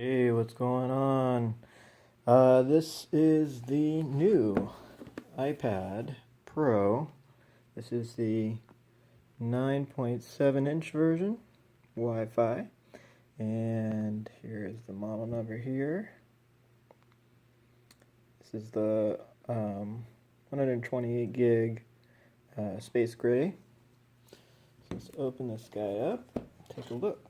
Hey, what's going on? This is the new iPad Pro. This is the 9.7-inch version, Wi-Fi. And here is the model number here. This is the 128 gig space gray. So let's open this guy up, take a look.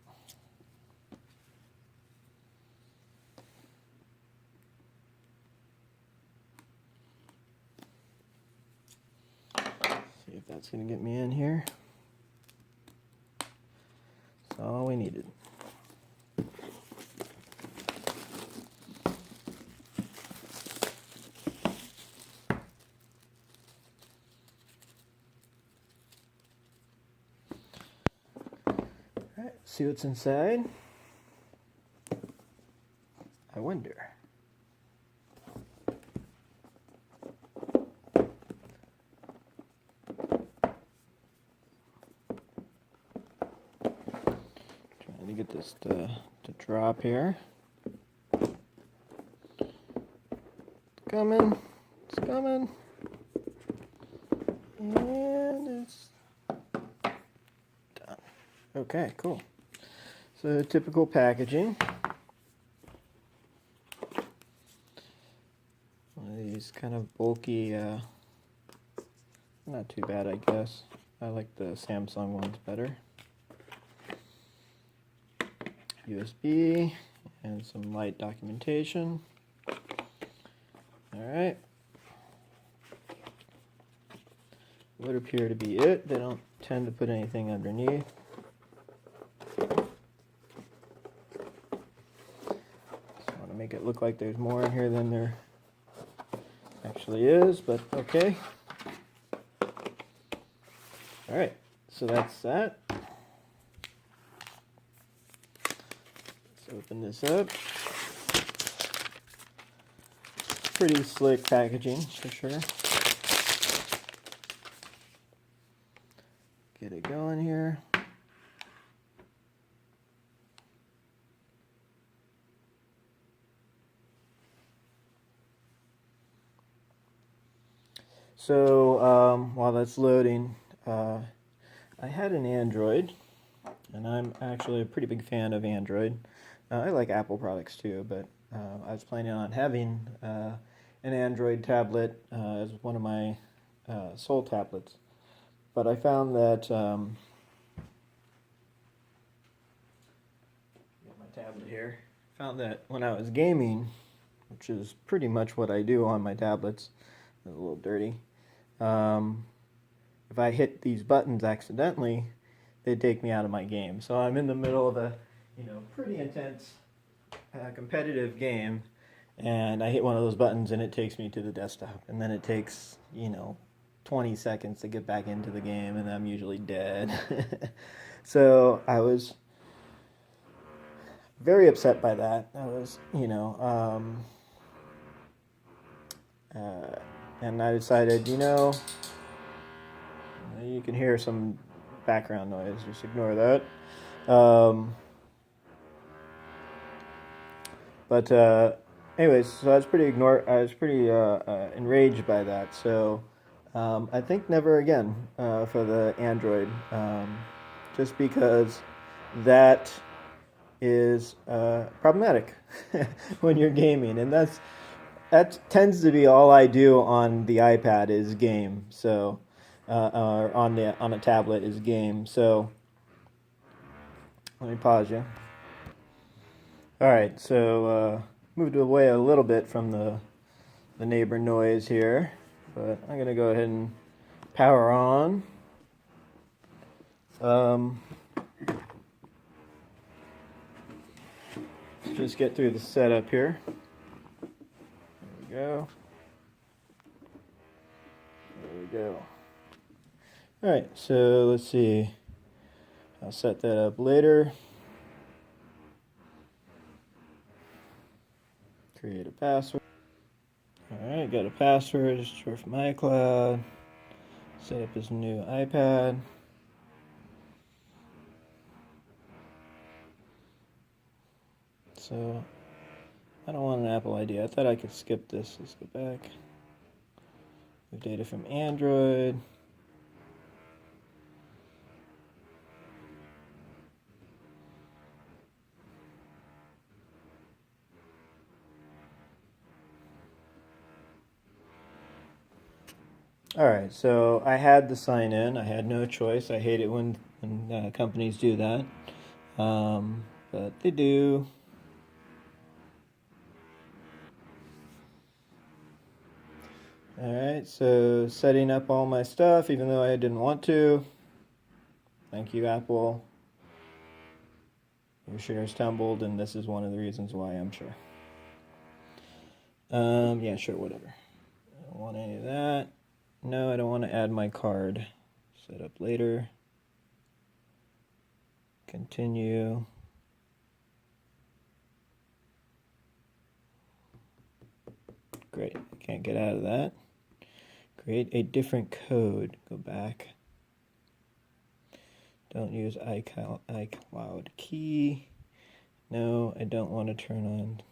See if that's going to get me in here. That's all we needed. Alright, see what's inside. I wonder. Trying to get this to drop here. It's coming. It's coming. And it's done. Okay, cool. So typical packaging. One of these kind of bulky, not too bad, I guess. I like the Samsung ones better. USB and some light documentation. Alright. Would appear to be it. They don't tend to put anything underneath. Just want to make it look like there's more in here than there actually is, but okay. Alright, so that's that. Let's open this up. Pretty slick packaging for sure. Get it going here. So while that's loading, I had an Android, and I'm actually a pretty big fan of Android. I like Apple products too, but I was planning on having an Android tablet as one of my sole tablets. But I found that get my tablet here. Found that when I was gaming, which is pretty much what I do on my tablets, it's a little dirty. If I hit these buttons accidentally, they'd take me out of my game. So I'm in the middle of a, pretty intense competitive game, and I hit one of those buttons and it takes me to the desktop, and then it takes 20 seconds to get back into the game, and I'm usually dead. So I was very upset by that. I was, and I decided, you can hear some background noise, just ignore that. Anyways, so I was pretty enraged by that. So I think never again for the Android, just because that is problematic when you're gaming, and that tends to be all I do on the iPad is game. So or on a tablet is game. So let me pause you. All right, so moved away a little bit from the neighbor noise here, but I'm gonna go ahead and power on. Let's just get through the setup here. There we go. There we go. All right, so let's see. I'll set that up later. Create a password. Alright, got a password, store from iCloud. Set up his new iPad. So I don't want an Apple ID. I thought I could skip this. Let's go back. Move data from Android. All right, so I had to sign in. I had no choice. I hate it when companies do that, but they do. All right, so setting up all my stuff, even though I didn't want to. Thank you, Apple. Your shares tumbled, and this is one of the reasons why, I'm sure. Yeah, sure, whatever. I don't want any of that. No, I don't want to add my card. Set up later. Continue. Great, can't get out of that. Create a different code. Go back. Don't use iCloud key. No, I don't want to turn on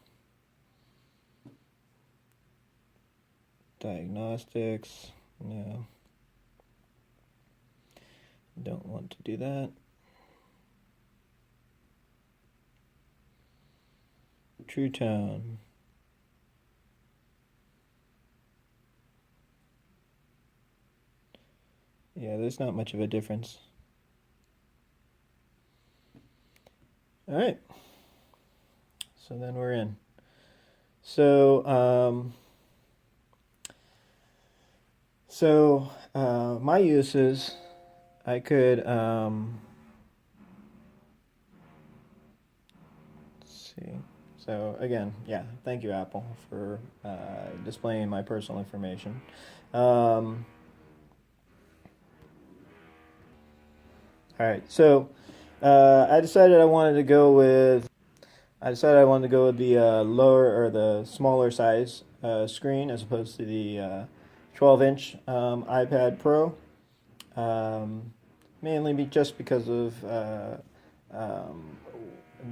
diagnostics. No. Don't want to do that. True tone. Yeah, there's not much of a difference. All right. So then we're in. So, my uses, I could, let's see. So again, yeah, thank you, Apple, for displaying my personal information. All right, so I decided I wanted to go with the lower or the smaller size screen as opposed to the 12-inch iPad Pro, mainly just because of um,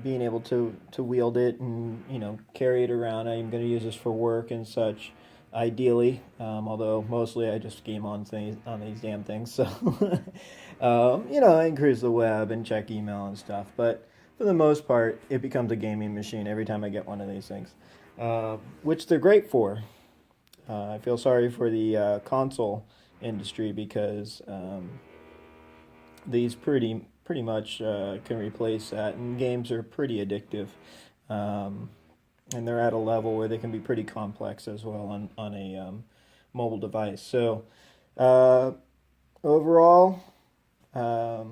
being able to wield it and carry it around. I'm going to use this for work and such, ideally. Although mostly I just game on these damn things, so I cruise the web and check email and stuff. But for the most part, it becomes a gaming machine every time I get one of these things, which they're great for. I feel sorry for the console industry because these pretty much can replace that, and games are pretty addictive, and they're at a level where they can be pretty complex as well on a mobile device. So overall, I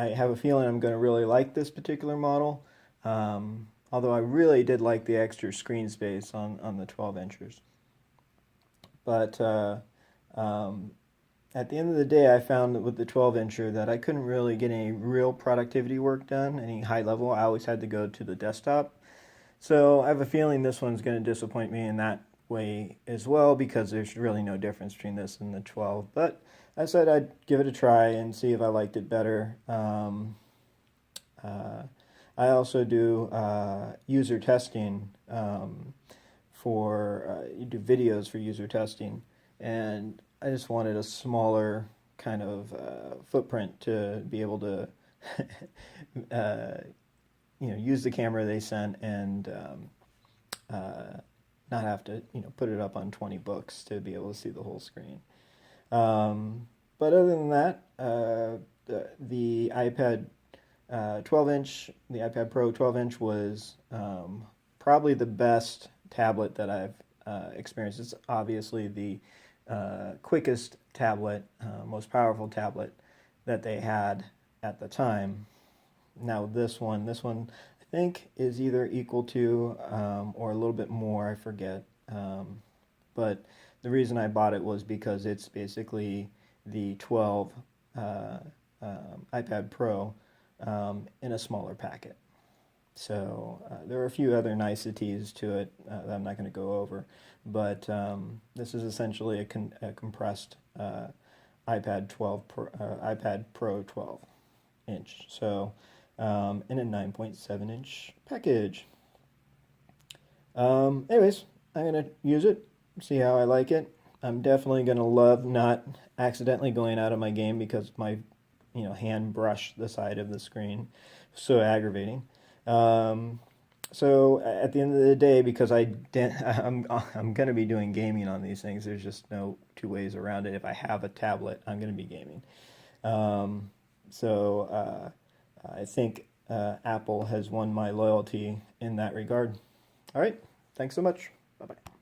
have a feeling I'm going to really like this particular model. Although I really did like the extra screen space on the 12 inchers. But at the end of the day, I found that with the 12-incher that I couldn't really get any real productivity work done, any high level. I always had to go to the desktop. So I have a feeling this one's going to disappoint me in that way as well, because there's really no difference between this and the 12. But I said I'd give it a try and see if I liked it better. I also do user testing you do videos for user testing, and I just wanted a smaller kind of footprint to be able to use the camera they sent and not have to put it up on 20 books to be able to see the whole screen. But other than that, the iPad 12-inch, the iPad Pro 12-inch was probably the best tablet that I've experienced. It's obviously the quickest tablet, most powerful tablet that they had at the time. Now this one I think is either equal to or a little bit more, I forget. But the reason I bought it was because it's basically the 12 iPad Pro in a smaller packet. So there are a few other niceties to it that I'm not going to go over, but this is essentially a compressed iPad Pro 12-inch. So in a 9.7-inch package. Anyways, I'm gonna use it, see how I like it. I'm definitely gonna love not accidentally going out of my game because my, hand brushed the side of the screen. So aggravating. Um, so at the end of the day, because I'm gonna be doing gaming on these things. There's just no two ways around it. If I have a tablet, I'm gonna be gaming. Um, so I think Apple has won my loyalty in that regard. All right, thanks so much. Bye bye.